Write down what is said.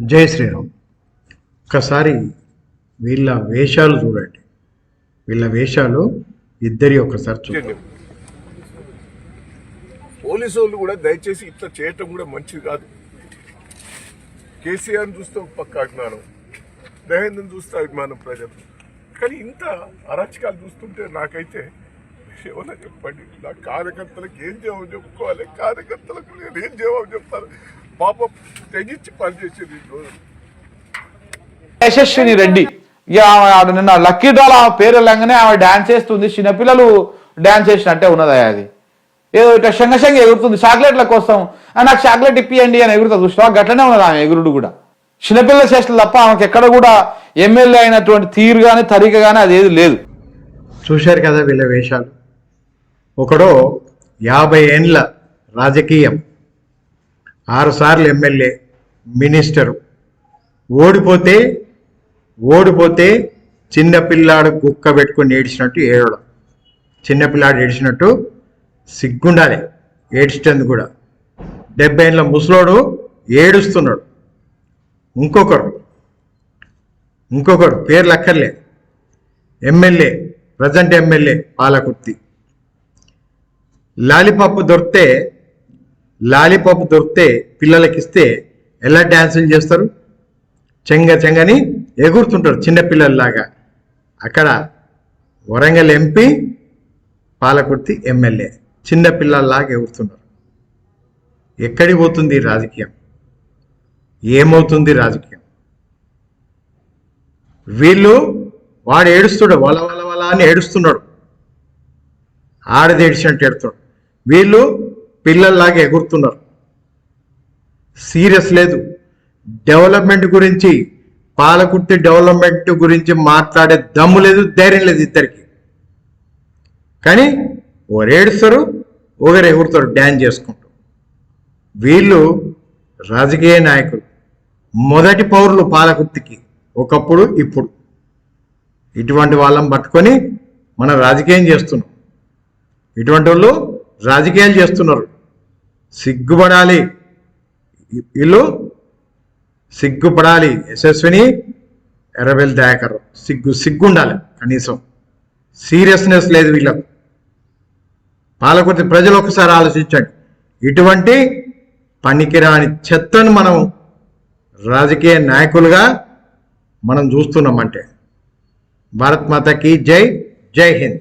జై శ్రీరామ్. ఒక్కసారి వీళ్ళ వేషాలు చూడండి. వీళ్ళ వేషాలు ఇద్దరి ఒకసారి చూడండి. పోలీసు వాళ్ళు కూడా దయచేసి ఇట్లా చేయటం కూడా మంచిది కాదు. కేసీఆర్ని చూస్తే ఒక పక్క అభిమానం, దహేంద్రని చూస్తే అభిమానం ప్రజలు. కానీ ఇంత అరాచకాలు చూస్తుంటే నాకైతే ఏమన్నా చెప్పండి, నా కార్యకర్తలకు ఏం జవాబు చెప్పుకోవాలి, కార్యకర్తలకు నేను ఏం జవాబు చెప్తాను. పాపం తెగించి పనిచేసేది ఈ రోజు. యశస్విని రెడ్డి నిన్న లక్కీ డ్రాల్ ఆమె పేరు వెళ్ళంగానే ఆమె డాన్స్ చేస్తుంది. చిన్నపిల్లలు డాన్స్ చేసినట్టే ఉన్నదా అది? ఏదో ఇట్లా శంగ ఎగురుతుంది చాక్లెట్ల కోసం. నాకు చాక్లెట్ ఇప్పియండి అని ఎగురుతుంది. చూసినా గట్లనే ఉన్నది ఆమె ఎగురుడు కూడా. చిన్నపిల్లల చేష్టలు తప్ప ఆమెకి ఎక్కడ కూడా ఎమ్మెల్యే అయినటువంటి తీరు కానీ తరిక కానీ అదేది లేదు. చూశారు కదా వీళ్ళ వేషాలు. ఒకడో 50 ఏండ్ల రాజకీయం, 6 సార్లు ఎమ్మెల్యే, మినిస్టరు, ఓడిపోతే చిన్నపిల్లాడు కుక్క పెట్టుకొని ఏడిచినట్టు ఏడవడం. చిన్నపిల్లాడు ఏడిచినట్టు సిగ్గుండాలి ఏడ్చినందుకు కూడా. 70 ఏండ్ల ముసలోడు ఏడుస్తున్నాడు. ఇంకొకరు పేర్లు అక్కర్లే, MLA, present MLA Palakurthi. Lollipop దొరికితే పిల్లలకిస్తే ఎలా డ్యాన్సులు చేస్తారు? చెంగని ఎగురుతుంటారు చిన్నపిల్లల్లాగా. అక్కడ వరంగల్ ఎంపీ, పాలకుర్తి ఎమ్మెల్యే చిన్నపిల్లల్లాగా ఎగురుతున్నారు. ఎక్కడికి పోతుంది రాజకీయం? ఏమవుతుంది రాజకీయం? వాడు ఏడుస్తున్నాడు, వల అని ఏడుస్తున్నాడు, ఆడది ఏడిచినట్టు ఏడుతున్నాడు. వీళ్ళు పిల్లల్లాగా ఎగురుతున్నారు. సీరియస్ లేదు. డెవలప్మెంట్ గురించి, పాలకుర్తి డెవలప్మెంట్ గురించి మాట్లాడే దమ్ము లేదు, ధైర్యం లేదు ఇద్దరికి. కానీ ఒకరు ఏడుస్తారు, ఒకరు ఎగురుతారు డ్యాన్స్ చేసుకుంటూ. వీళ్ళు రాజకీయ నాయకులు, మొదటి పౌరులు పాలకుర్తికి ఒకప్పుడు, ఇప్పుడు. ఇటువంటి వాళ్ళని పట్టుకొని మనం రాజకీయం చేస్తున్నాం. ఇటువంటి వాళ్ళు రాజకీయాలు చేస్తున్నారు. సిగ్గుపడాలి వీళ్ళు, సిగ్గుపడాలి. యశస్విని, ఎర్రబెల్లి దయాకర్ సిగ్గుండాలి కనీసం. సీరియస్నెస్ లేదు వీళ్ళకు. పాలకుర్తి ప్రజలు ఒకసారి ఆలోచించండి. ఇటువంటి పనికిరాని చెత్తను మనం రాజకీయ నాయకులుగా మనం చూస్తున్నామంటే. భారత్ మాతకి జై, జై హింద్.